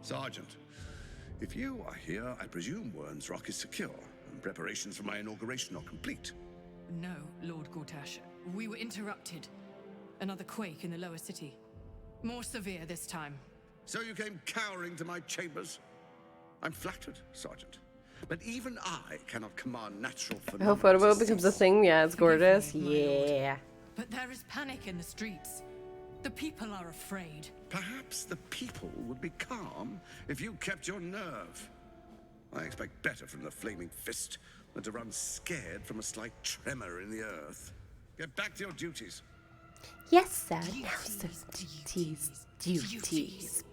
Sergeant, if you are here, I presume Wern's Rock is secure, and preparations for my inauguration are complete. No, Lord Gortash. We were interrupted. Another quake in the lower city. More severe this time. So you came cowering to my chambers? I'm flattered, Sergeant. But even I cannot command natural phenomena. I hope photo mode becomes a thing. Yeah, it's gorgeous. Yeah. But there is panic in the streets. The people are afraid. Perhaps the people would be calm if you kept your nerve. I expect better from the flaming fist than to run scared from a slight tremor in the earth. Get back to your duties. Yes, sir. Now, sir. Duties.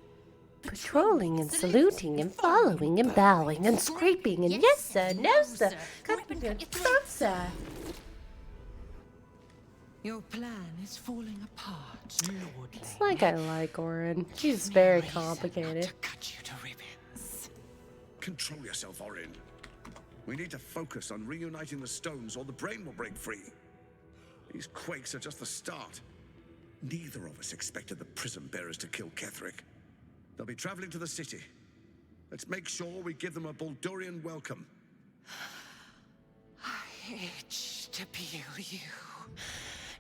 Patrolling and saluting and following and bowing and scraping and yes, sir. No, sir. Coming and sir. Your plan is falling apart, Lord. It's like I like Orin. She's very complicated. To cut you to ribbons. Control yourself, Orin. We need to focus on reuniting the stones or the brain will break free. These quakes are just the start. Neither of us expected the prison bearers to kill Ketherick. They'll be traveling to the city. Let's make sure we give them a Baldurian welcome. I itch to peel you,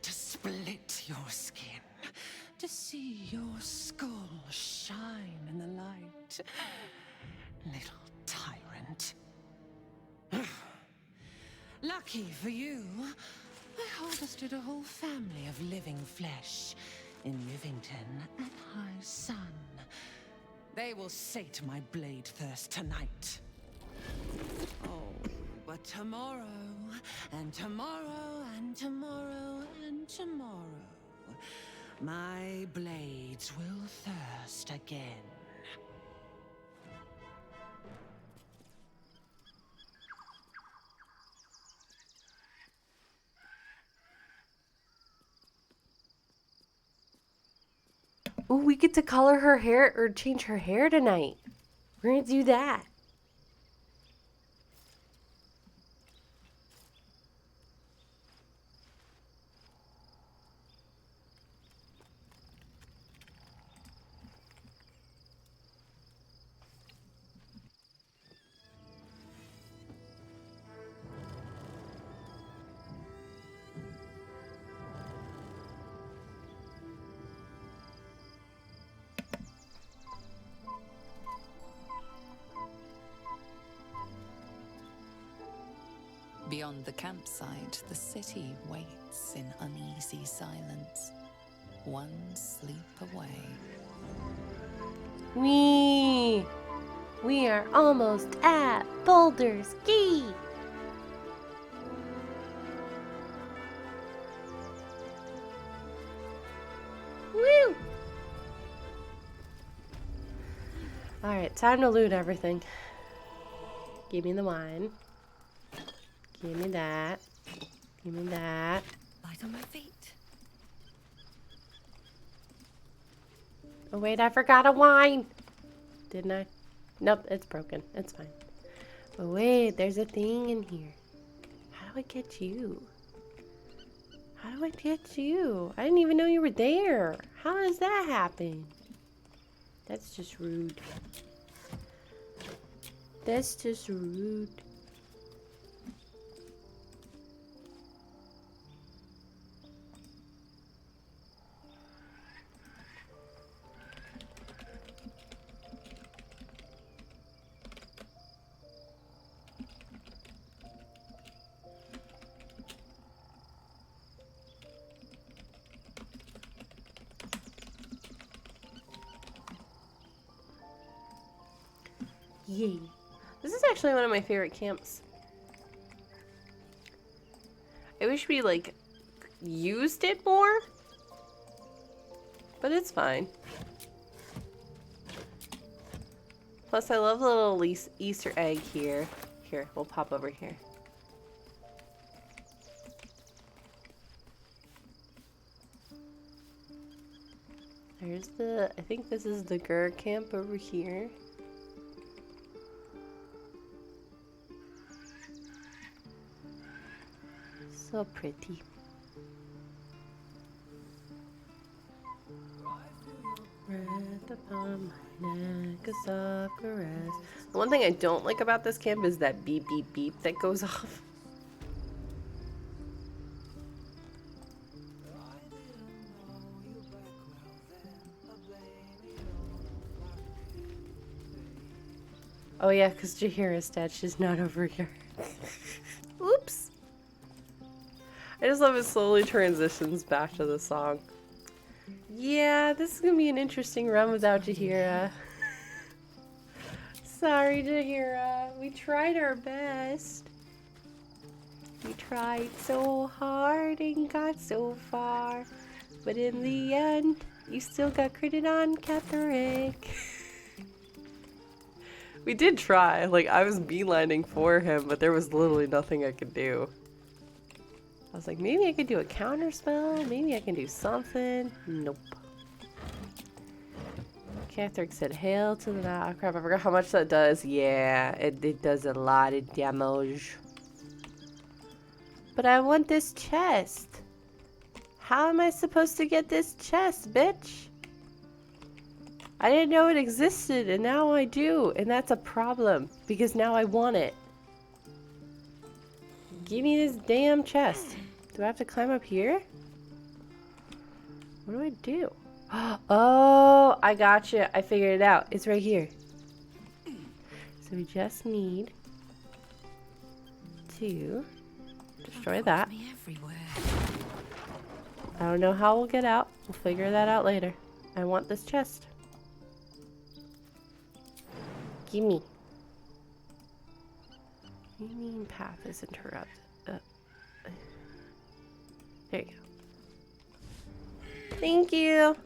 to split your skin, to see your skull shine in the light. Little tyrant. Lucky for you, I harvested a whole family of living flesh in Rivington at high sun. They will sate my blade thirst tonight. Oh, but tomorrow, and tomorrow, and tomorrow, and tomorrow, my blades will thirst again. Ooh, we get to color her hair or change her hair tonight. We're gonna do that. Beyond the campsite, the city waits in uneasy silence, one sleep away. We are almost at Baldur's Gate. Woo! Alright, time to loot everything. Give me the wine. Give me that. Give me that. Light on my feet. Oh wait, I forgot a wine. Didn't I? Nope, it's broken. It's fine. Oh wait, there's a thing in here. How do I get you? How do I get you? I didn't even know you were there. How does that happen? That's just rude. That's just rude. Yay. This is actually one of my favorite camps. I wish we, like, used it more. But it's fine. Plus, I love the little Easter egg here. Here, we'll pop over here. There's the... I think this is the Gur camp over here. So pretty. Breath upon my neck, a soft caress. The one thing I don't like about this camp is that beep beep beep that goes off. Oh yeah, because Jahira's dead. She's not over here. Oops. I just love it slowly transitions back to the song. Yeah, this is gonna be an interesting run without Jahira. Sorry, Jahira. We tried our best. We tried so hard and got so far. But in the end, you still got critted on, Catherick. We did try. Like, I was beelining for him, but there was literally nothing I could do. I was like, maybe I could do a counter spell. Maybe I can do something. Nope. Catherick said, hail to the... Oh, crap, I forgot how much that does. Yeah, it does a lot of damage. But I want this chest. How am I supposed to get this chest, bitch? I didn't know it existed, and now I do. And that's a problem, because now I want it. Give me this damn chest. Do I have to climb up here? What do I do? Oh, I gotcha. I figured it out. It's right here. So we just need to destroy that. I don't know how we'll get out. We'll figure that out later. I want this chest. Gimme. What do you mean path is interrupted? There you go. Thank you.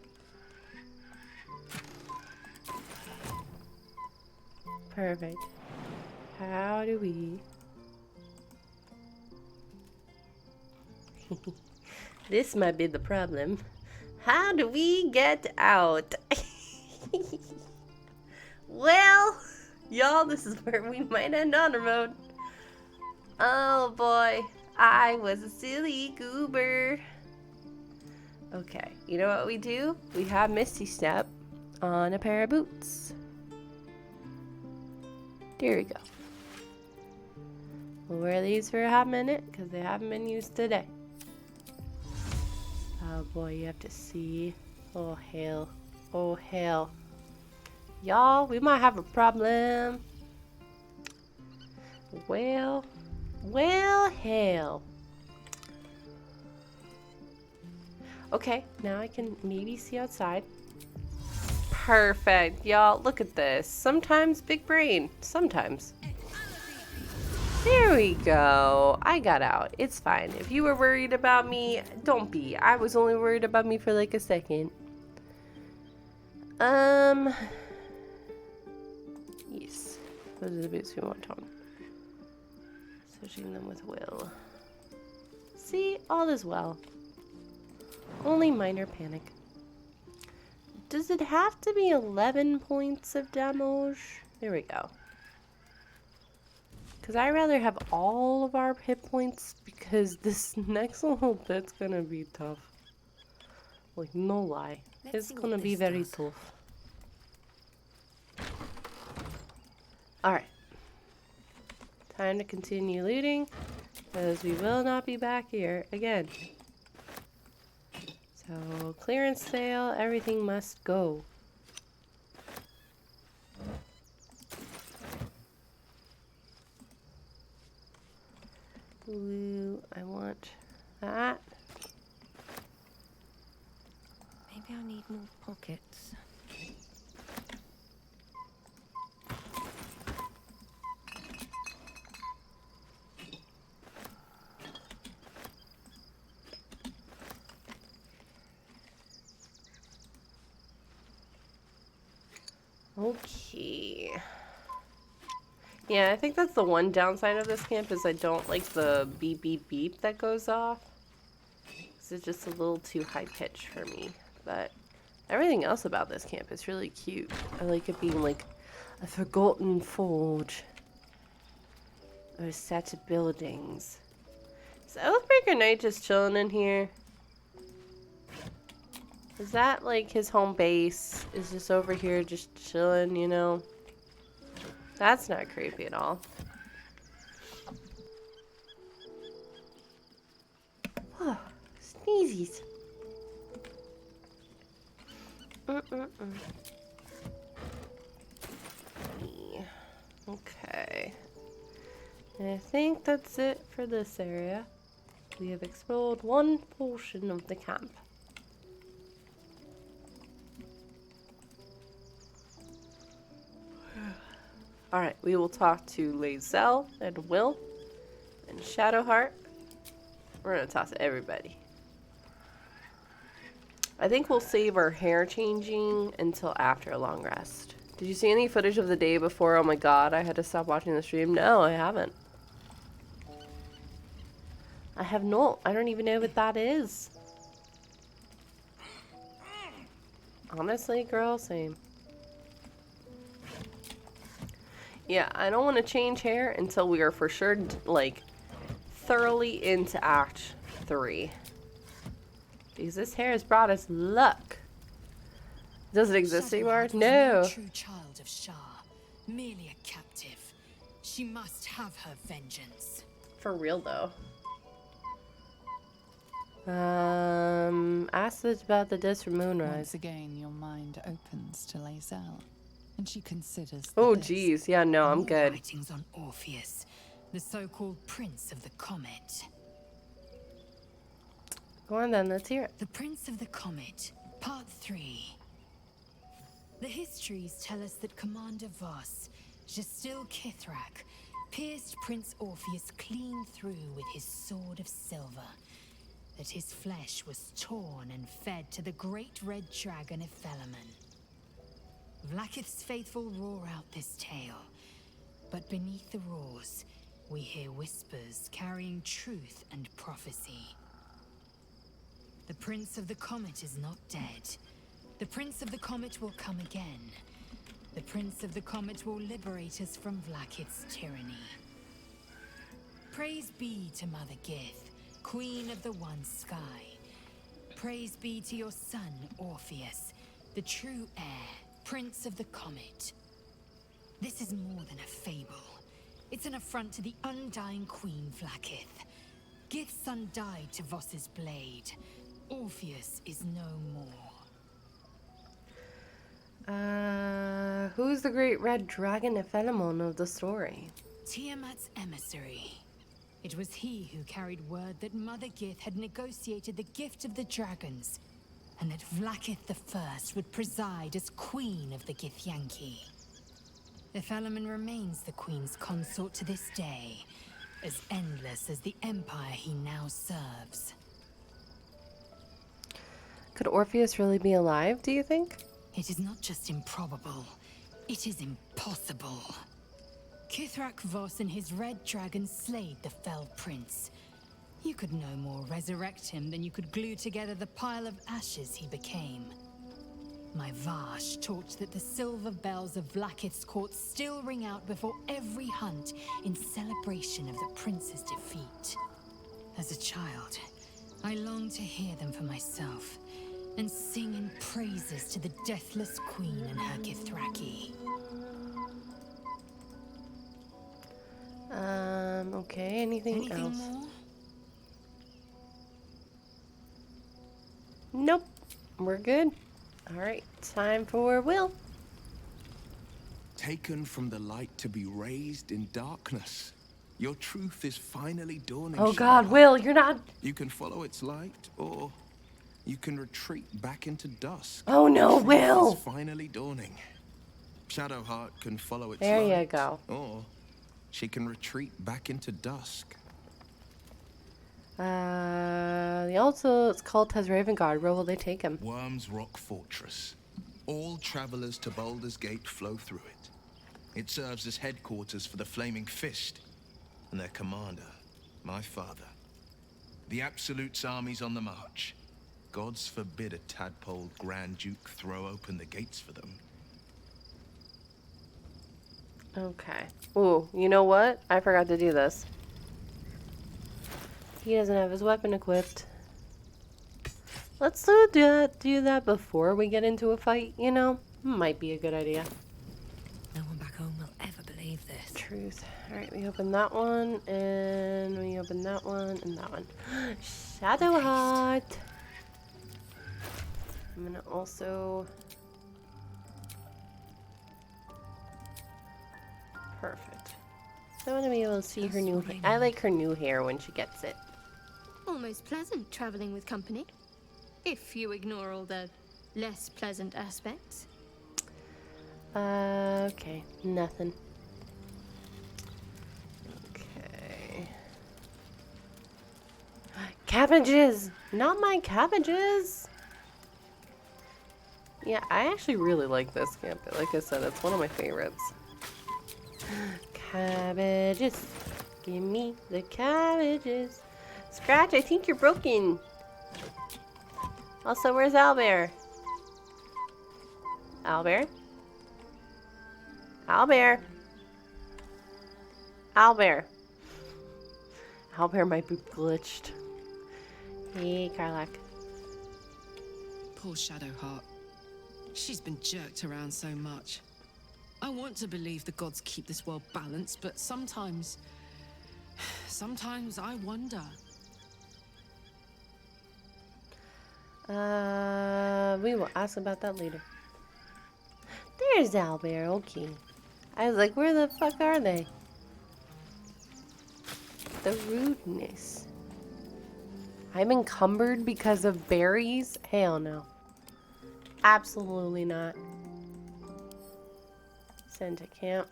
Perfect. How do we... This might be the problem. How do we get out? Well, y'all, this is where we might end honor mode. Oh boy, I was a silly goober. Okay, you know what we do? We have Misty Step on a pair of boots. There we go. We'll wear these for a hot minute because they haven't been used today. Oh boy, you have to see. Oh hell. Oh hell. Y'all, we might have a problem. Well, hell. Okay, now I can maybe see outside. Perfect, y'all. Look at this. Sometimes big brain. Sometimes. There we go. I got out. It's fine. If you were worried about me, don't be. I was only worried about me for like a second. Yes. Those are the boots we want on. Searching them with will. See, all is well. Only minor panic. Does it have to be 11 points of damage? There we go. Because I'd rather have all of our hit points because this next little bit's gonna be tough. Like, no lie. It's gonna be very tough. Alright. Time to continue looting because we will not be back here again. So, clearance sale, everything must go. Ooh, I want that. Maybe I need more pockets. Okay. Yeah, I think that's the one downside of this camp is I don't like the beep beep beep that goes off. 'Cause it's just a little too high pitched for me. But everything else about this camp is really cute. I like it being like a forgotten forge. Or a set of buildings. Is Oathbreaker Knight just chilling in here? Is that like his home base? Is just over here just chilling, you know? That's not creepy at all. Oh, sneezies. Okay. And I think that's it for this area. We have explored one portion of the camp. Alright, we will talk to Lae'zel and Will and Shadowheart. We're gonna toss everybody. I think we'll save our hair changing until after a long rest. Did you see any footage of the day before? Oh my god, I had to stop watching the stream. No, I haven't. I have not. I don't even know what that is. Honestly, girl, same. Yeah, I don't want to change hair until we are for sure, like, thoroughly into Act 3. Because this hair has brought us luck. Does it exist anymore? No. No true child of Shah, merely a captive. She must have her vengeance. For real, though. Ask us about the disc from Moonrise. Once again, your mind opens to Lae'zel, and she considers. Oh, geez. Yeah, no, I'm More good. Writings on Orpheus, the so-called Prince of the Comet. Go on then, let's hear it. The Prince of the Comet, Part 3. The histories tell us that Commander Voss, Gestil Kithrak, pierced Prince Orpheus clean through with his sword of silver. That his flesh was torn and fed to the great red dragon Ephelemon. Vlaakith's faithful roar out this tale, but beneath the roars, we hear whispers carrying truth and prophecy. The Prince of the Comet is not dead. The Prince of the Comet will come again. The Prince of the Comet will liberate us from Vlaakith's tyranny. Praise be to Mother Gith, Queen of the One Sky. Praise be to your son, Orpheus, the true heir, Prince of the Comet. This is more than a fable. It's an affront to the undying Queen Vlaakith. Gith's son died to Voss's blade. Orpheus is no more. Who's the great red dragon Ephelemon of the story? Tiamat's emissary. It was he who carried word that Mother Gith had negotiated the gift of the dragons, and that Vlaakith I would preside as Queen of the Githyanki. Ephelemon remains the Queen's consort to this day, as endless as the empire he now serves. Could Orpheus really be alive, do you think? It is not just improbable, it is impossible. Kithrak Voss and his red dragon slayed the fell prince. You could no more resurrect him than you could glue together the pile of ashes he became. My Vash taught that the silver bells of Vlaakith's court still ring out before every hunt in celebration of the prince's defeat. As a child, I longed to hear them for myself, and sing in praises to the deathless queen and her Githraki. Okay, anything else? More? Nope. We're good. Alright, time for Will. Taken from the light to be raised in darkness. Your truth is finally dawning. Oh god, Will, you're not... You can follow its light, or you can retreat back into dusk. Oh no, Truth Will! is finally dawning. Shadowheart can follow its There light. you go. Or she can retreat back into dusk. The Alto's cult has Ravengard. Where will they take him? Worm's Rock Fortress. All travelers to Baldur's Gate flow through it. It serves as headquarters for the Flaming Fist and their commander, my father. The Absolute's army's on the march. Gods forbid a tadpole Grand Duke throw open the gates for them. Okay. Ooh, you know what? I forgot to do this. He doesn't have his weapon equipped. Let's do that before we get into a fight, you know? Might be a good idea. No one back home will ever believe this. Truth. Alright, we open that one, and we open that one, and that one. Shadow Heart! I'm gonna also... Perfect. I want to be able to see her new hair. I like her new hair when she gets it. Almost pleasant traveling with company. If you ignore all the less pleasant aspects. Okay. Nothing. Okay. Cabbages! Not my cabbages! Yeah, I actually really like this camp. Like I said, it's one of my favorites. Cabbages. Give me the cabbages. Scratch, I think you're broken. Also, where's Owlbear? Owlbear? Owlbear? Owlbear. Owlbear might be glitched. Hey, Karlak. Poor Shadowheart. She's been jerked around so much. I want to believe the gods keep this world balanced, but sometimes I wonder. We will ask about that later. There's Owlbear, okay. I was like, where the fuck are they? The rudeness. I'm encumbered because of berries? Hell no. Absolutely not. Send to camp.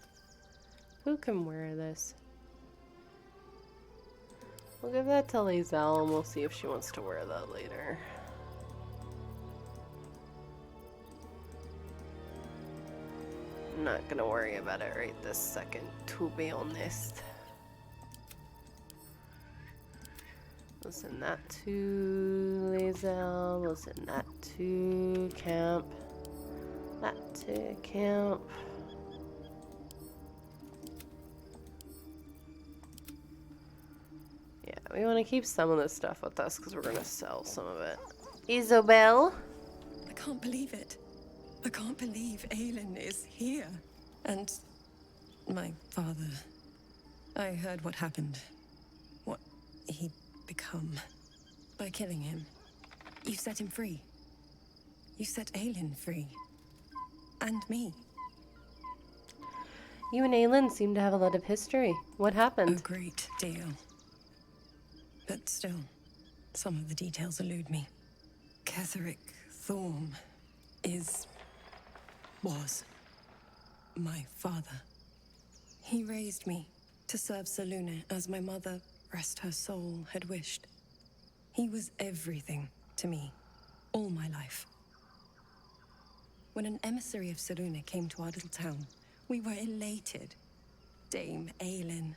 Who can wear this? We'll give that to Lae'zel and we'll see if she wants to wear that later. I'm not gonna worry about it right this second, to be honest. We'll send that to Lae'zel. We'll send that to camp. That to camp. Yeah, we want to keep some of this stuff with us because we're going to sell some of it. Isobel? I can't believe it. I can't believe Aelin is here. And my father. I heard what happened. What he'd become. By killing him. You set him free. You set Aelin free. And me. You and Aelin seem to have a lot of history. What happened? A great deal. But still, some of the details elude me. Ketheric Thorm was my father. He raised me to serve Selûne as my mother, rest her soul, had wished. He was everything to me, all my life. When an emissary of Selûne came to our little town, we were elated. Dame Aelin,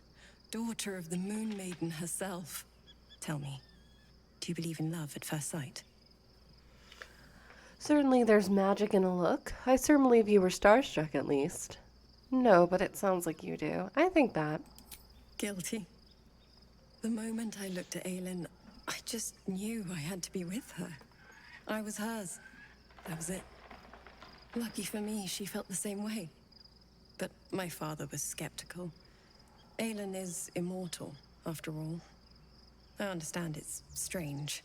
daughter of the Moon Maiden herself. Tell me, do you believe in love at first sight? Certainly there's magic in a look. I certainly believe you were starstruck at least. No, but it sounds like you do. I think that. Guilty. The moment I looked at Aelin, I just knew I had to be with her. I was hers. That was it. Lucky for me, she felt the same way. But my father was skeptical. Aelin is immortal, after all. I understand it's strange.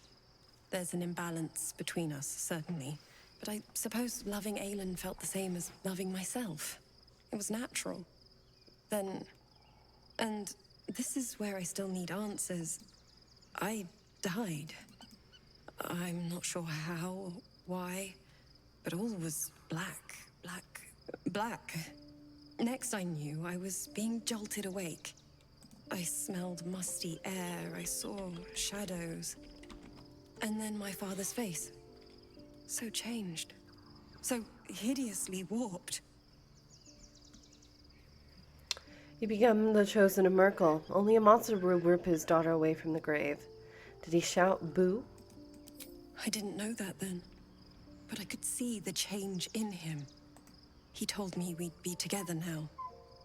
There's an imbalance between us, certainly. But I suppose loving Aelin felt the same as loving myself. It was natural. Then... And this is where I still need answers. I died. I'm not sure how, why, but all was black. Next I knew, I was being jolted awake. I smelled musty air, I saw shadows. And then my father's face. So changed. So hideously warped. You become the chosen of Merkel. Only a monster will rip his daughter away from the grave. Did he shout boo? I didn't know that then. But I could see the change in him. He told me we'd be together now.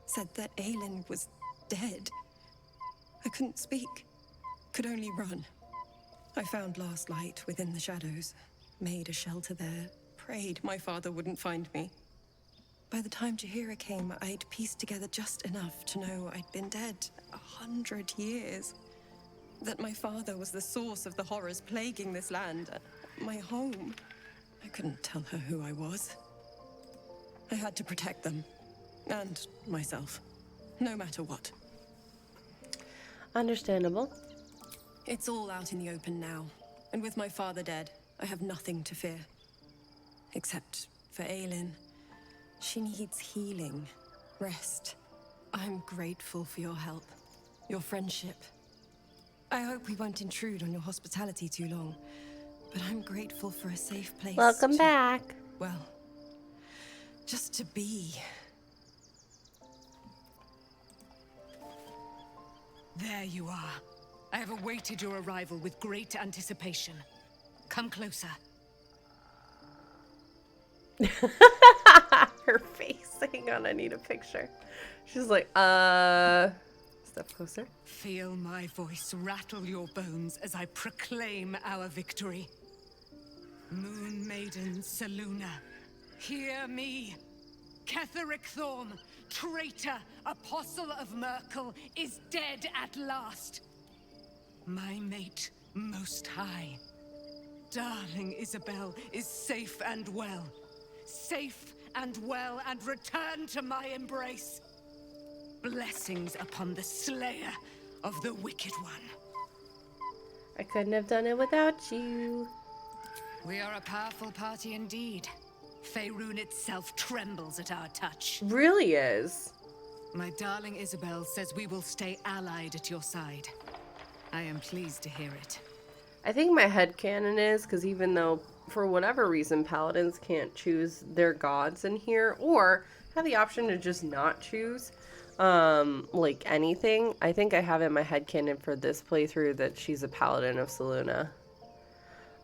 Said that Aelin was dead. I couldn't speak. Could only run. I found last light within the shadows, made a shelter there, prayed my father wouldn't find me. By the time Jahira came, I'd pieced together just enough to know I'd been dead 100 years. That my father was the source of the horrors plaguing this land, my home. I couldn't tell her who I was. I had to protect them, and myself, no matter what. Understandable. It's all out in the open now, and with my father dead, I have nothing to fear. Except for Aelin. She needs healing, rest. I'm grateful for your help, your friendship. I hope we won't intrude on your hospitality too long, but I'm grateful for a safe place. Welcome back. Well, just to be. There you are. I have awaited your arrival with great anticipation. Come closer. Her face. Hang on, I need a picture. She's like, step closer. Feel my voice rattle your bones as I proclaim our victory. Moon Maiden Selûne, hear me. Ketheric Thorm, traitor, apostle of Merkel, is dead at last. My mate, Most High. Darling Isabel is safe and well. Safe and well, and return to my embrace. Blessings upon the slayer of the Wicked One. I couldn't have done it without you. We are a powerful party indeed. Faerun itself trembles at our touch. Really is. My darling Isabel says we will stay allied at your side. I am pleased to hear it. I think my headcanon is because even though, for whatever reason, paladins can't choose their gods in here or have the option to just not choose, like anything, I think I have in my headcanon for this playthrough that she's a paladin of Selûne.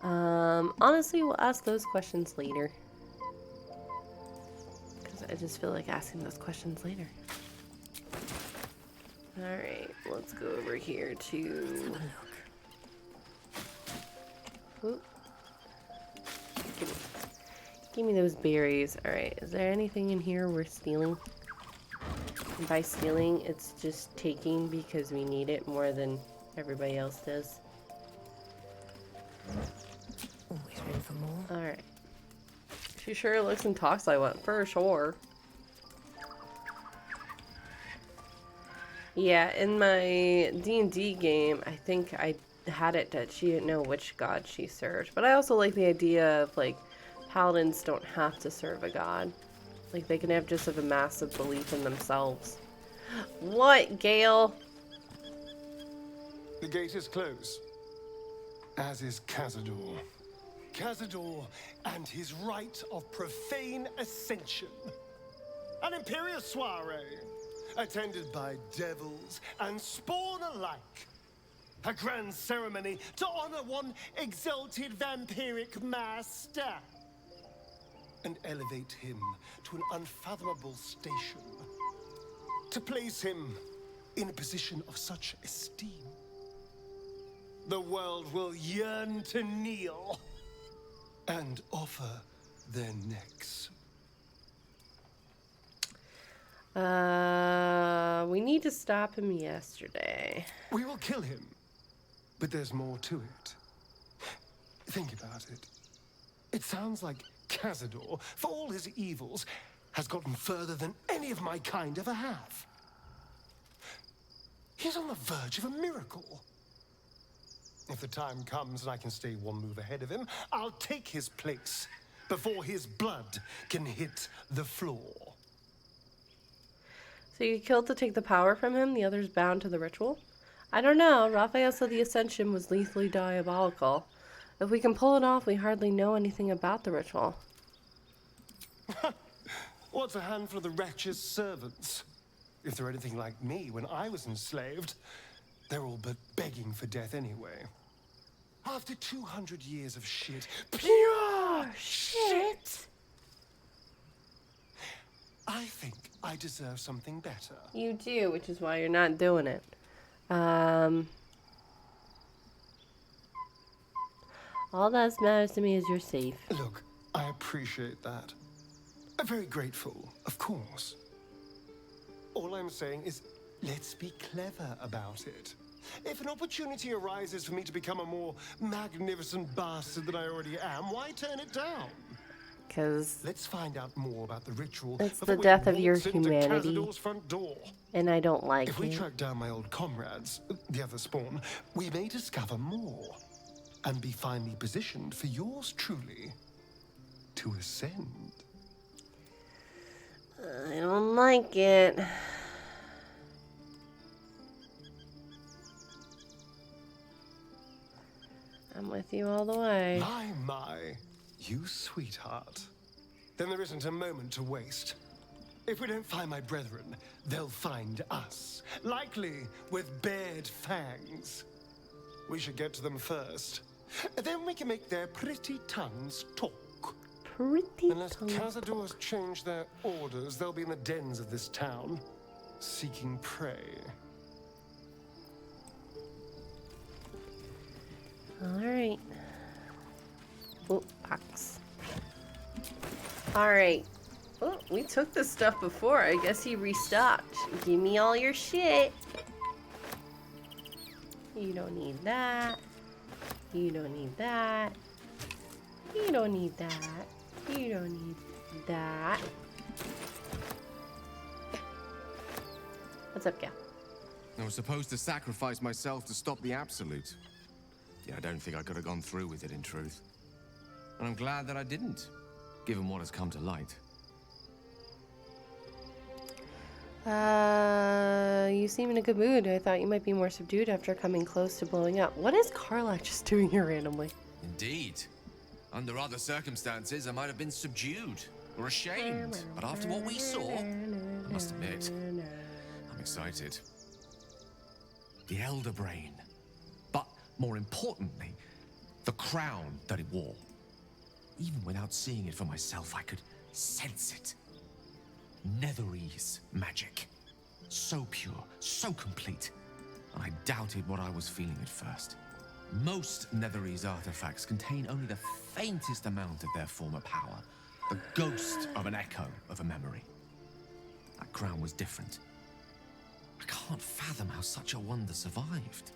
Honestly, we'll ask those questions later. Because I just feel like asking those questions later. Alright, let's go over here to... Ooh. Give me those berries. Alright, is there anything in here worth stealing? And by stealing, it's just taking because we need it more than everybody else does. Always room for more. Alright. She sure looks and talks like one, for sure. Yeah, in my D&D game, I think I had it that she didn't know which god she served. But I also like the idea of, like, paladins don't have to serve a god. Like, they can have just have a massive belief in themselves. What, Gale? The gate is closed, as is Cazador. Cazador and his rite of profane ascension. An imperial soiree, attended by devils and spawn alike. A grand ceremony to honor one exalted vampiric master. And elevate him to an unfathomable station. To place him in a position of such esteem. The world will yearn to kneel and offer their necks. We need to stop him yesterday. We will kill him, but there's more to it. Think about it. It sounds like Cazador, for all his evils, has gotten further than any of my kind ever have. He's on the verge of a miracle. If the time comes and I can stay one move ahead of him, I'll take his place before his blood can hit the floor. So you killed to take the power from him, the others bound to the ritual? I don't know. Raphael said the ascension was lethally diabolical. If we can pull it off, we hardly know anything about the ritual. What's a handful of the wretch's servants? If they're anything like me when I was enslaved, they're all but begging for death anyway. After 200 years of shit, pure shit, I think I deserve something better. You do, which is why you're not doing it. All that matters to me is you're safe. Look, I appreciate that. I'm very grateful, of course. All I'm saying is, let's be clever about it. If an opportunity arises for me to become a more magnificent bastard than I already am, why turn it down? Because let's find out more about the ritual. It's the death of your humanity. Front door. And I don't like If we track down my old comrades, the other spawn, we may discover more. And be finally positioned for yours truly to ascend. I don't like it. I'm with you all the way. My, you sweetheart. Then there isn't a moment to waste. If we don't find my brethren, they'll find us. Likely with bared fangs. We should get to them first. Then we can make their pretty tongues talk. Unless cazadors change their orders, they'll be in the dens of this town, seeking prey. Alright. Oh, box. Alright. Oh, we took this stuff before. I guess he restocked. Give me all your shit. You don't need that. You don't need that. You don't need that. You don't need that. What's up, Gal? I was supposed to sacrifice myself to stop the Absolute. Yeah, I don't think I could have gone through with it, in truth. And I'm glad that I didn't, given what has come to light. You seem in a good mood. I thought you might be more subdued after coming close to blowing up. What is Karlach just doing here randomly? Indeed. Under other circumstances, I might have been subdued or ashamed. But after what we saw, I must admit, I'm excited. The Elder Brain. But more importantly, the crown that it wore. Even without seeing it for myself, I could sense it. Netherese magic. So pure, so complete. And I doubted what I was feeling at first. Most Netherese artifacts contain only the faintest amount of their former power. The ghost of an echo of a memory. That crown was different. I can't fathom how such a wonder survived.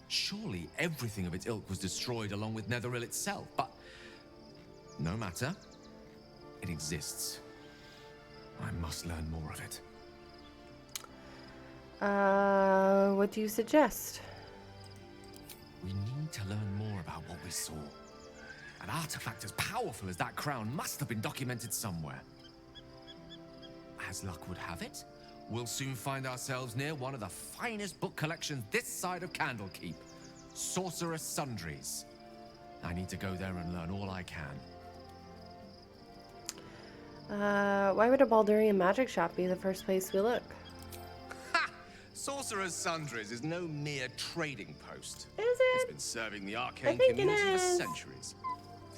Surely everything of its ilk was destroyed along with Netheril itself, but no matter. It exists. I must learn more of it. What do you suggest? We need to learn more about what we saw. An artifact as powerful as that crown must have been documented somewhere. As luck would have it, we'll soon find ourselves near one of the finest book collections this side of Candlekeep. Sorcerer's Sundries. I need to go there and learn all I can. Why would a Baldurian magic shop be the first place we look? Ha! Sorcerer's Sundries is no mere trading post. Is It's it? been serving the arcane think it community for is. centuries.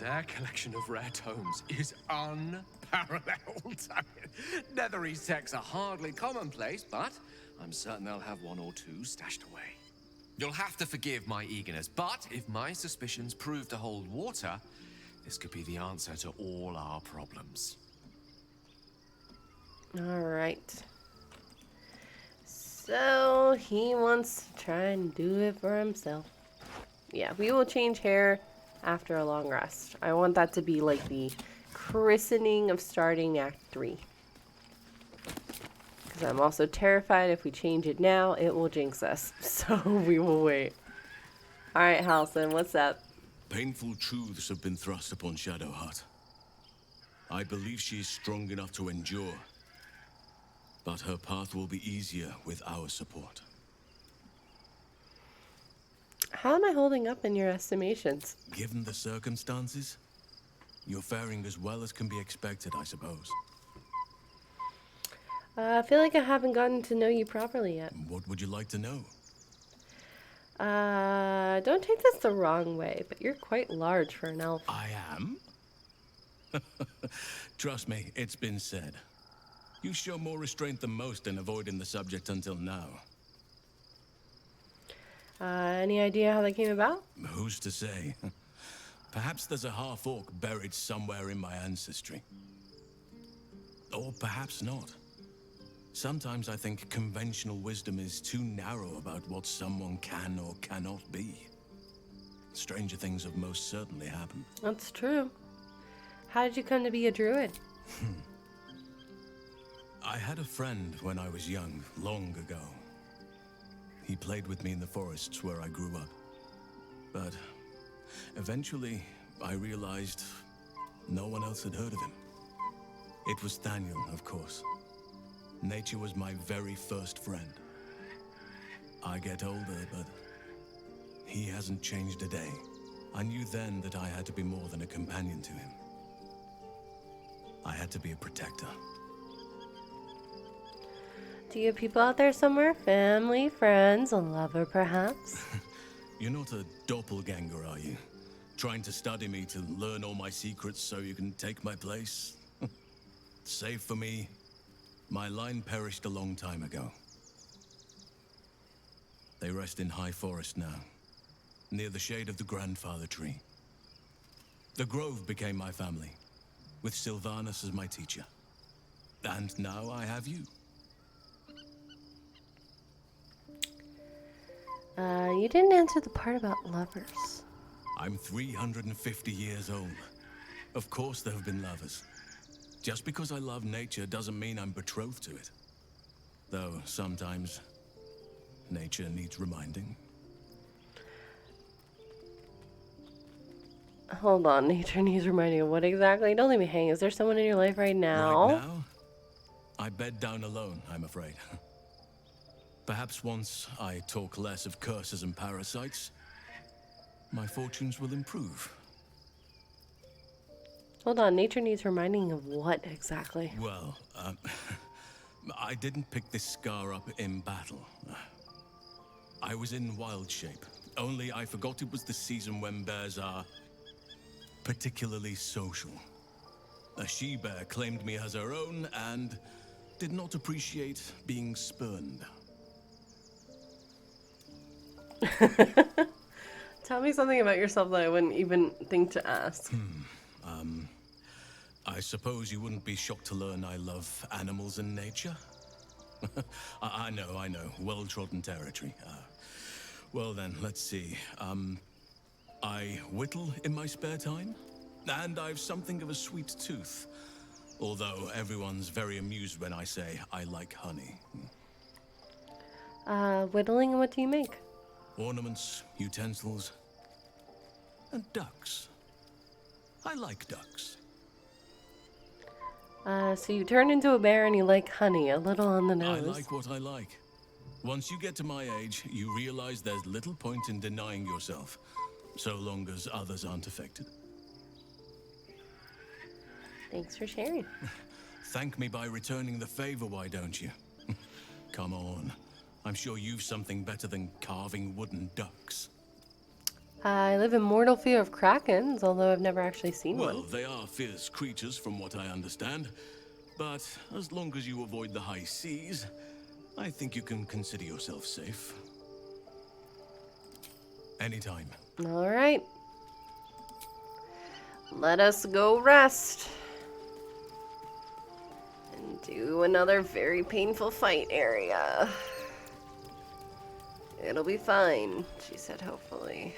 Their collection of rare tomes is unparalleled. I mean, Netherese texts are hardly commonplace, but I'm certain they'll have one or two stashed away. You'll have to forgive my eagerness, but if my suspicions prove to hold water, this could be the answer to all our problems. Alright. So, he wants to try and do it for himself. Yeah, we will change hair after a long rest. I want that to be like the christening of starting Act 3. Because I'm also terrified if we change it now, it will jinx us. So, we will wait. Alright, Halson, what's up? Painful truths have been thrust upon Shadowheart. I believe she is strong enough to endure. But her path will be easier with our support. How am I holding up in your estimations? Given the circumstances, you're faring as well as can be expected, I suppose. I feel like I haven't gotten to know you properly yet. What would you like to know? Don't take this the wrong way, but you're quite large for an elf. I am? Trust me, it's been said. You show more restraint than most in avoiding the subject until now. Any idea how that came about? Who's to say? Perhaps there's a half-orc buried somewhere in my ancestry. Or perhaps not. Sometimes I think conventional wisdom is too narrow about what someone can or cannot be. Stranger things have most certainly happened. That's true. How did you come to be a druid? I had a friend when I was young, long ago. He played with me in the forests where I grew up. But eventually, I realized no one else had heard of him. It was Daniel, of course. Nature was my very first friend. I get older, but he hasn't changed a day. I knew then that I had to be more than a companion to him. I had to be a protector. Do you have people out there somewhere? Family, friends, a lover, perhaps? You're not a doppelganger, are you? Trying to study me to learn all my secrets so you can take my place? Save for me, my line perished a long time ago. They rest in high forest now, near the shade of the grandfather tree. The grove became my family, with Sylvanus as my teacher. And now I have you. You didn't answer the part about lovers. I'm 350 years old. Of course there have been lovers. Just because I love nature doesn't mean I'm betrothed to it. Though sometimes nature needs reminding. Hold on, nature needs reminding of what exactly? Don't leave me hang. Is there someone in your life right now? Right now? I bed down alone, I'm afraid. Perhaps once I talk less of curses and parasites, my fortunes will improve. Hold on, nature needs reminding of what exactly? Well, I didn't pick this scar up in battle. I was in wild shape, only I forgot it was the season when bears are particularly social. A she-bear claimed me as her own and did not appreciate being spurned. Tell me something about yourself that I wouldn't even think to ask. I suppose you wouldn't be shocked to learn I love animals and nature? I know. Well-trodden territory. Well then, let's see. I whittle in my spare time, and I've something of a sweet tooth. Although everyone's very amused when I say I like honey. Whittling, what do you make? Ornaments, utensils, and ducks. I like ducks. So you turn into a bear and you like honey, a little on the nose. I like what I like. Once you get to my age, you realize there's little point in denying yourself, so long as others aren't affected. Thanks for sharing. Thank me by returning the favor, why don't you? Come on. I'm sure you've something better than carving wooden ducks. I live in mortal fear of krakens, although I've never actually seen one. Well, they are fierce creatures from what I understand. But as long as you avoid the high seas, I think you can consider yourself safe. Anytime. All right. Let us go rest. And do another very painful fight area. It'll be fine, she said hopefully.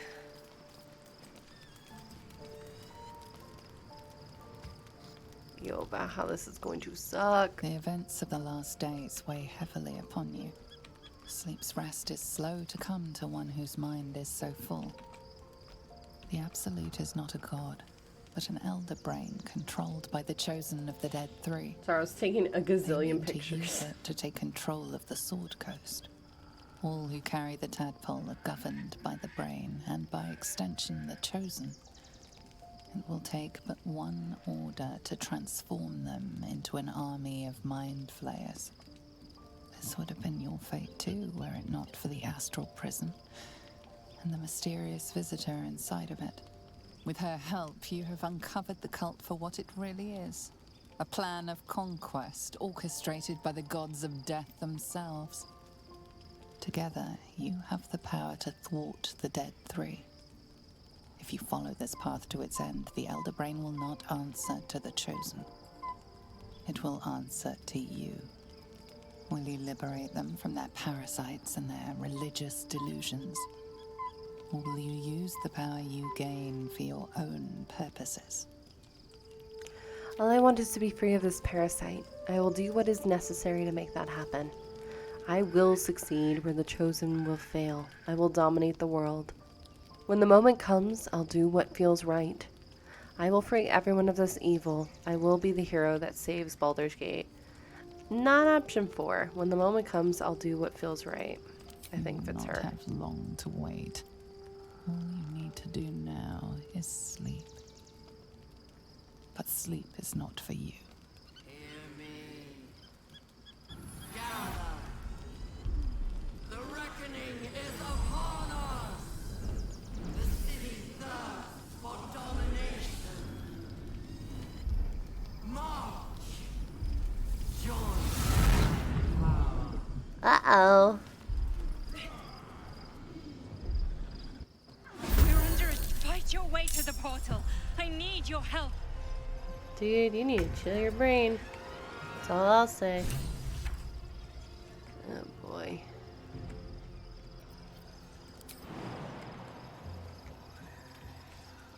Yo, about how this is going to suck. The events of the last days weigh heavily upon you. Sleep's rest is slow to come to one whose mind is so full. The Absolute is not a god, but an elder brain controlled by the chosen of the Dead Three. Sorry, I was taking a gazillion To pictures. use it to take control of the Sword Coast. All who carry the tadpole are governed by the brain, and by extension the chosen. It will take but one order to transform them into an army of mind flayers. This would have been your fate too, were it not for the astral prison and the mysterious visitor inside of it. With her help, you have uncovered the cult for what it really is. A plan of conquest orchestrated by the gods of death themselves. Together, you have the power to thwart the Dead Three. If you follow this path to its end, the Elder Brain will not answer to the Chosen. It will answer to you. Will you liberate them from their parasites and their religious delusions? Or will you use the power you gain for your own purposes? All I want is to be free of this parasite. I will do what is necessary to make that happen. I will succeed where the Chosen will fail. I will dominate the world. When the moment comes, I'll do what feels right. I will free everyone of this evil. I will be the hero that saves Baldur's Gate. Not option 4. When the moment comes, I'll do what feels right. I think fits her. You will not have long to wait. All you need to do now is sleep. But sleep is not for you. Hear me. Gather. The reckoning is upon us. The city thirsts for domination. March. Join. Uh-oh. We're under it. Fight your way to the portal. I need your help. Dude, you need to chill your brain. That's all I'll say. Oh boy.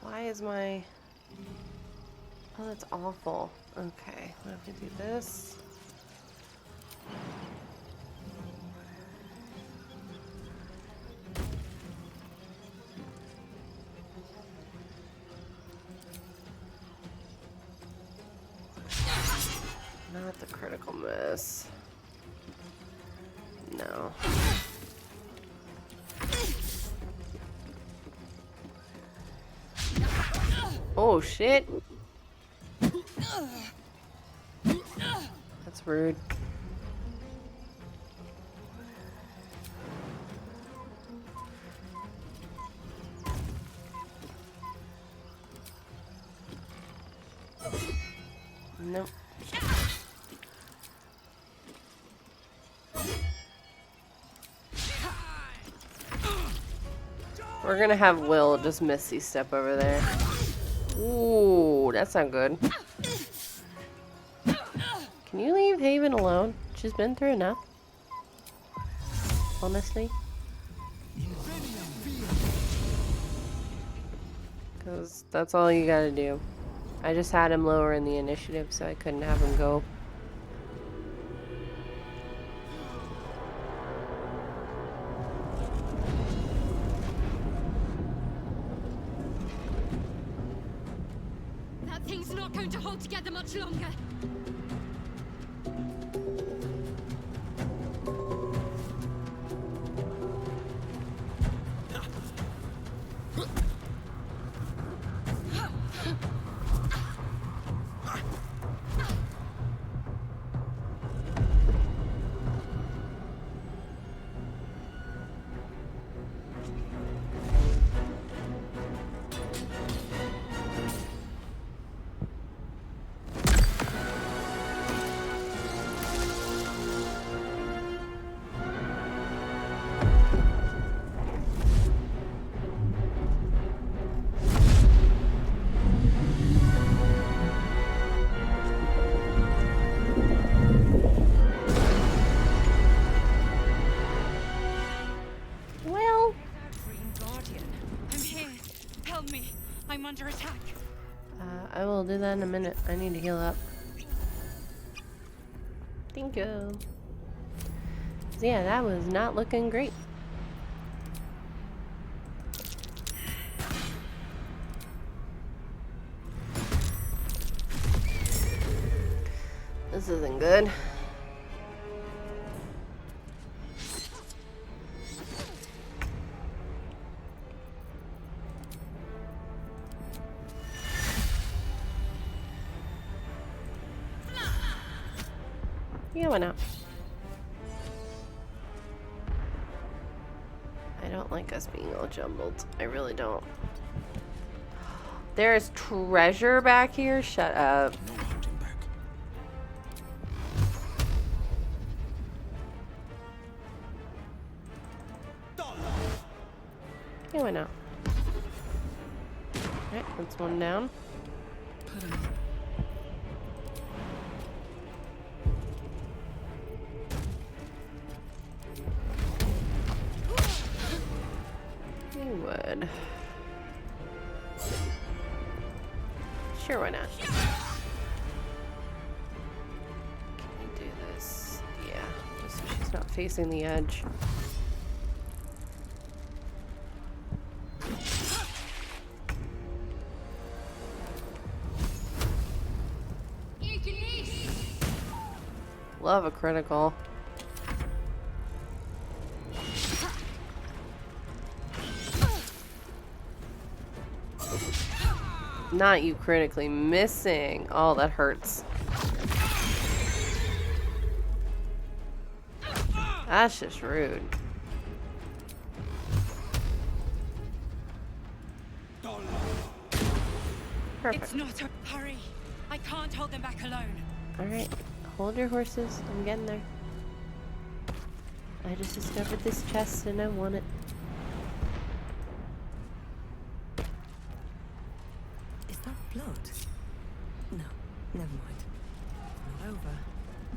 Why is my... Oh, that's awful. Okay, what if we do this? Not the critical miss. No. Oh shit. That's rude. Nope. We're gonna have Will just Misty step over there. Ooh, that's not good. Can you leave Haven alone? She's been through enough. Honestly. Because that's all you gotta do. I just had him lower in the initiative, so I couldn't have him go. That thing's not going to hold together much longer. I'm under attack. I will do that in a minute. I need to heal up. Thank you. So yeah, that was not looking great. This isn't good. Yeah, why not? I don't like us being all jumbled. I really don't. There's treasure back here? Shut up. No hunting back. Yeah, why not? Alright, that's one down. You would. Sure, why not? Can we do this? Yeah, just so she's not facing the edge. Love a critical. Not you critically missing. Oh, that hurts. That's just rude. Perfect. It's not a hurry. I can't hold them back alone. Alright, hold your horses. I'm getting there. I just discovered this chest and I want it. Is that blood? No, never mind. Not over,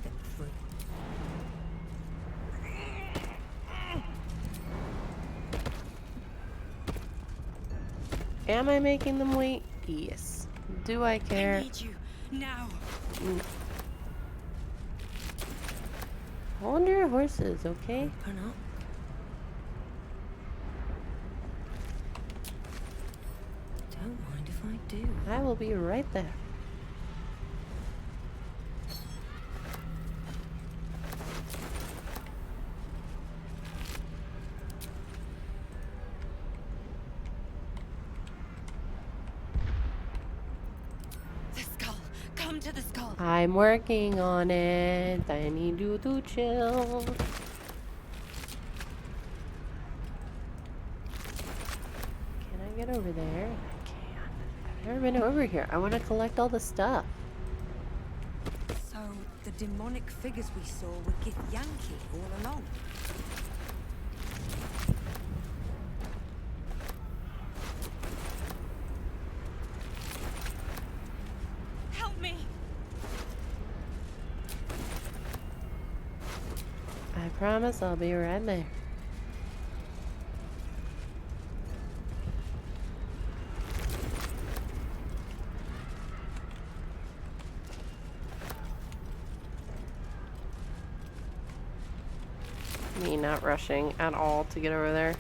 then through. Am I making them wait? Yes. Do I care? I need you now. Hold your horses, okay? Open up. Don't mind if I do. I will be right there. To the skull. I'm working on it. I need you to chill. Can I get over there? I can. I've never been over here. I want to collect all the stuff. So the demonic figures we saw were Githyanki all along. I promise I'll be right there. Me not rushing at all to get over there.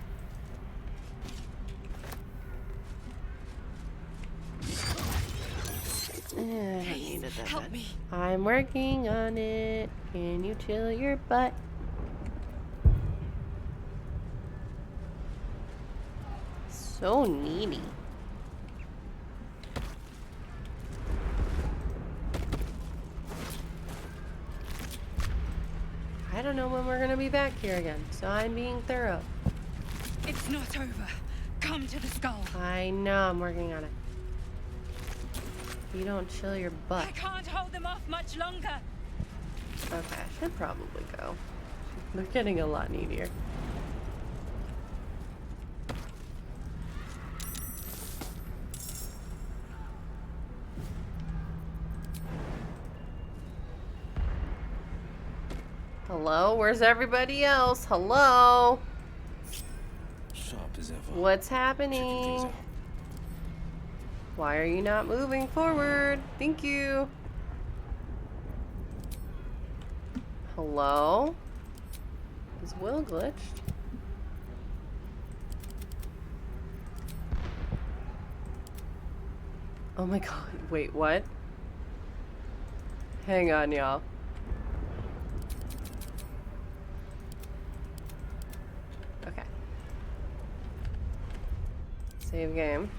I needed that. Help me. I'm working on it. Can you chill your butt? So needy. I don't know when we're gonna be back here again, so I'm being thorough. It's not over. Come to the skull. I know, I'm working on it. You don't chill your butt. I can't hold them off much longer. Okay, I should probably go. They're getting a lot needier. Hello? Where's everybody else? Hello? Sharp as ever. What's happening? Why are you not moving forward? Thank you. Hello? Is Will glitched? Oh my god, wait, what? Hang on, y'all. Okay. Save game.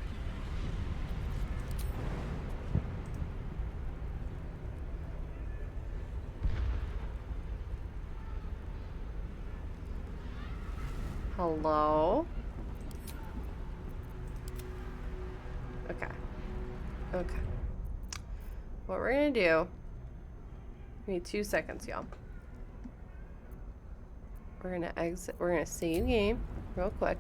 Hello? Okay. Okay. What we're gonna do... We need 2 seconds, y'all. We're gonna exit. We're gonna save game real quick.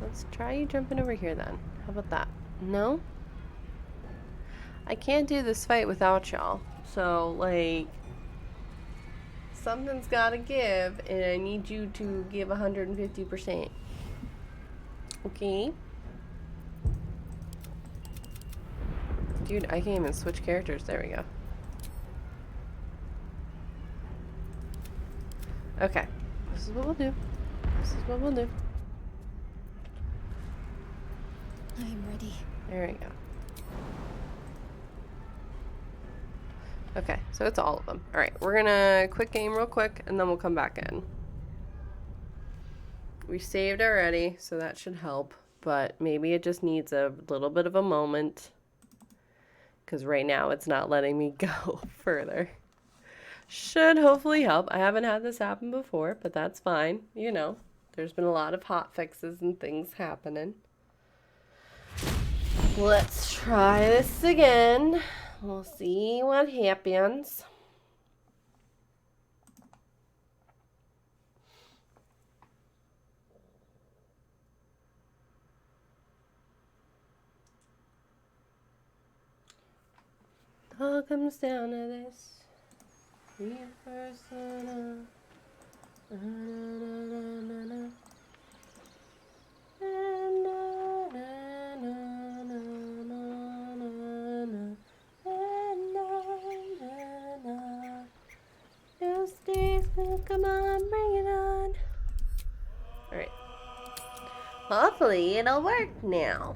Let's try you jumping over here then. How about that? No? I can't do this fight without y'all. So, like, something's gotta give, and I need you to give 150%. Okay? Dude, I can't even switch characters. There we go. Okay. This is what we'll do. This is what we'll do. I'm ready. There we go. Okay, so it's all of them. Alright, we're gonna quick game real quick, and then we'll come back in. We saved already, so that should help. But maybe it just needs a little bit of a moment. Because right now it's not letting me go further. Should hopefully help. I haven't had this happen before, but that's fine. You know, there's been a lot of hot fixes and things happening. Let's try this again. We'll see what happens. All comes down to this. We first come on, bring it on. Alright. Hopefully it'll work now.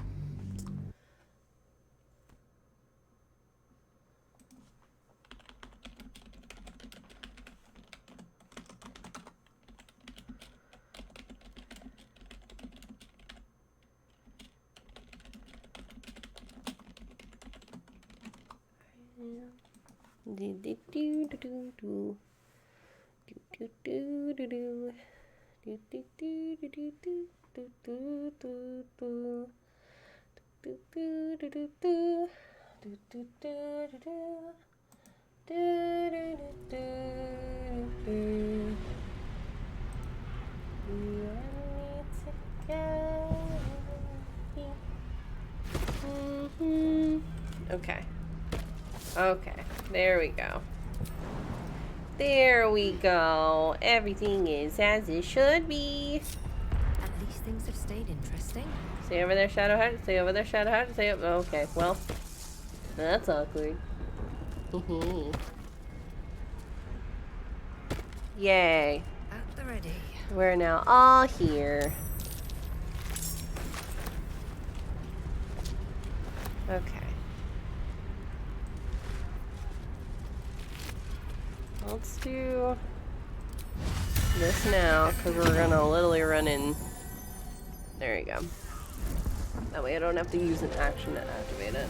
Okay. Okay, there we go. There we go. Everything is as it should be. At least things have stayed interesting. Stay over there, Shadowheart. Stay over there, Shadowheart. Stay up. Okay, well, that's awkward. Yay. At the ready. We're now all here. Okay. Let's do this now, because we're gonna literally run in. There you go. That way I don't have to use an action to activate it.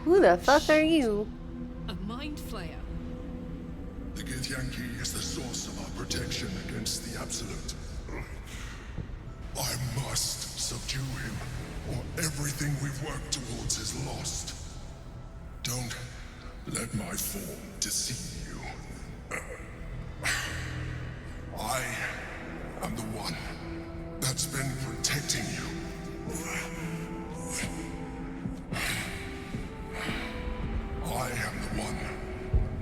Who the fuck are you? A mind flayer. The Githyanki is the source of our protection against the Absolute. I must subdue him, or everything we've worked towards is lost. Don't let my form deceive you. I am the one that's been protecting you. I am the one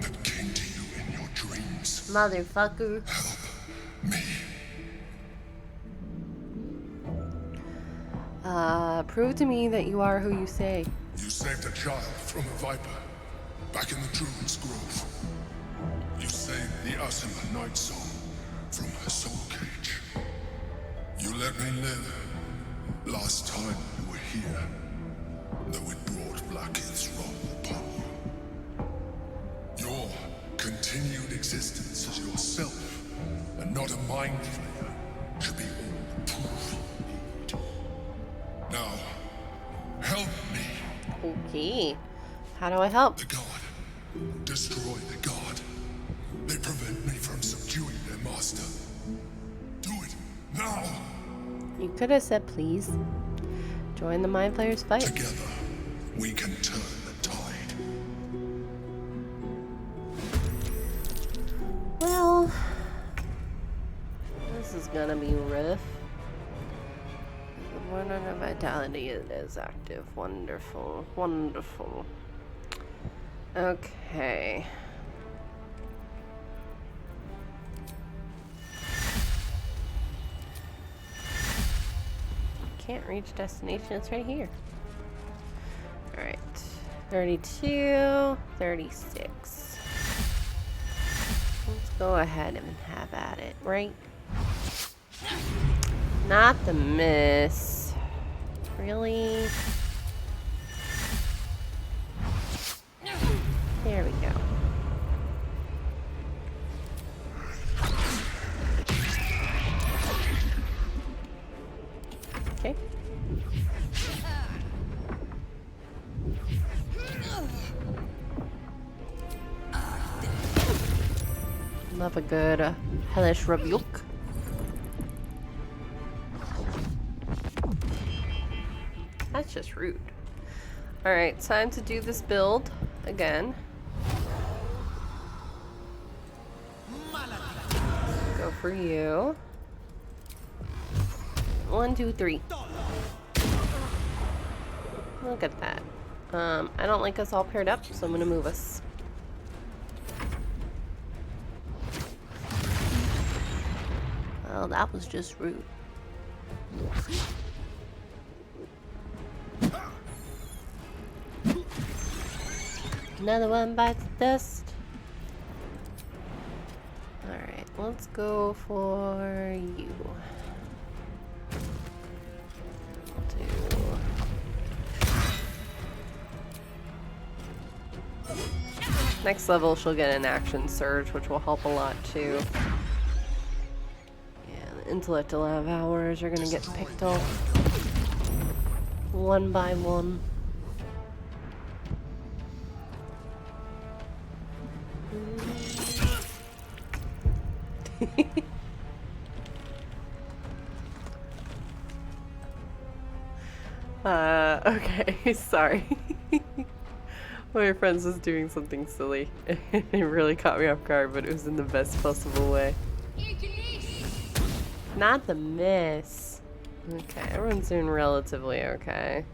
that came to you in your dreams. Motherfucker. Help me. Prove to me that you are who you say. You saved a child from a viper back in the Druid's Grove. You saved the Asima Night Song from her soul cage. You let me live. Last time you were here, though it brought Blackheath's wrath upon you. Your continued existence as yourself, and not a mind flayer, should be all the proof you need. Now, help me. Okay. How do I help? The god. Destroy the god. They prevent me from subduing their master. Do it now. You could have said please. Join the Mind Flayers fight. Together, we can turn the tide. Well, this is gonna be rough. The one under vitality is active. Wonderful. Wonderful. Okay. Can't reach destination. It's right here. Alright. 32, 36. Let's go ahead and have at it, right? Not the miss. Really? There we go. Okay. Love a good hellish rebuke. That's just rude. Alright, time to do this build again. Go for you. 1, 2, 3. Look at that. I don't like us all paired up, so I'm gonna move us. Well, that was just rude. Another one bites the dust. Alright, let's go for you. Next level, she'll get an action surge, which will help a lot too. Yeah, the intellect 11 hours are gonna get picked off one by one. Okay, sorry. My friends was doing something silly. It really caught me off guard, but it was in the best possible way. Not the miss. Okay, everyone's doing relatively okay.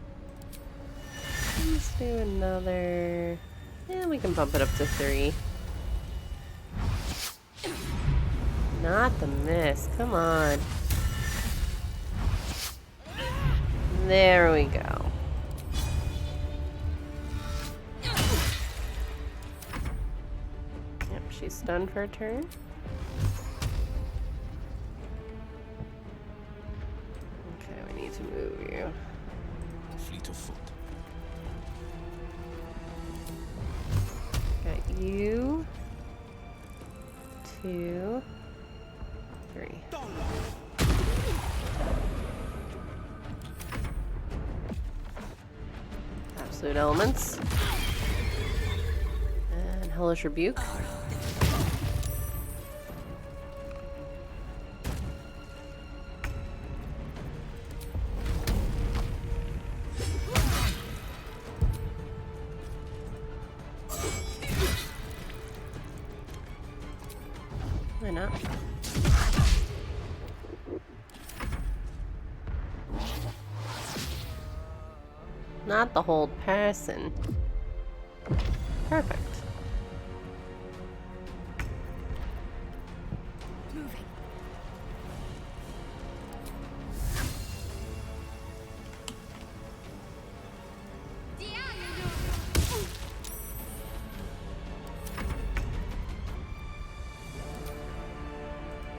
Let's do another... Yeah, we can bump it up to 3. Not the miss. Come on. There we go. Yep, she's stunned for a turn. Okay, we need to move you. Fleet of foot. Got you. 2, 3. Absolute elements. And hellish rebuke. Why not? Not the whole person. Perfect. Moving.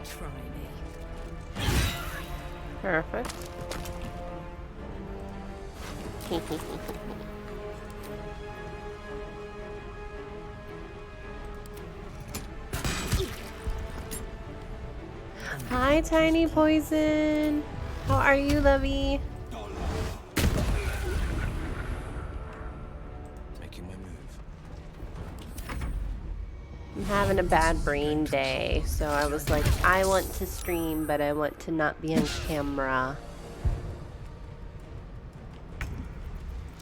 Try Perfect. Hi, Tiny Poison. How are you, lovey? Making my move. I'm having a bad brain day, so I was like, I want to stream, but I want to not be on camera.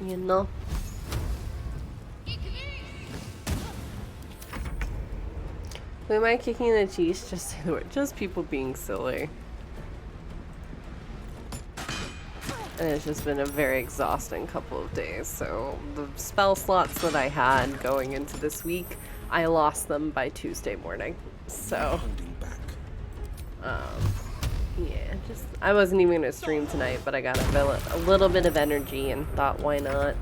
You know? Who am I kicking in the cheese? Just say the word. Just people being silly. And it's just been a very exhausting couple of days. So the spell slots that I had going into this week, I lost them by Tuesday morning. So, yeah, just I wasn't even gonna stream tonight, but I got a little bit of energy and thought, why not?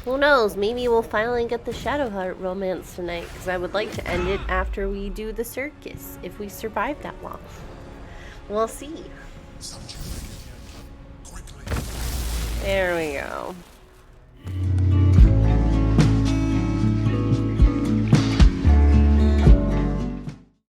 Who knows? Maybe we'll finally get the Shadowheart romance tonight, because I would like to end it after we do the circus, if we survive that long. We'll see. There we go.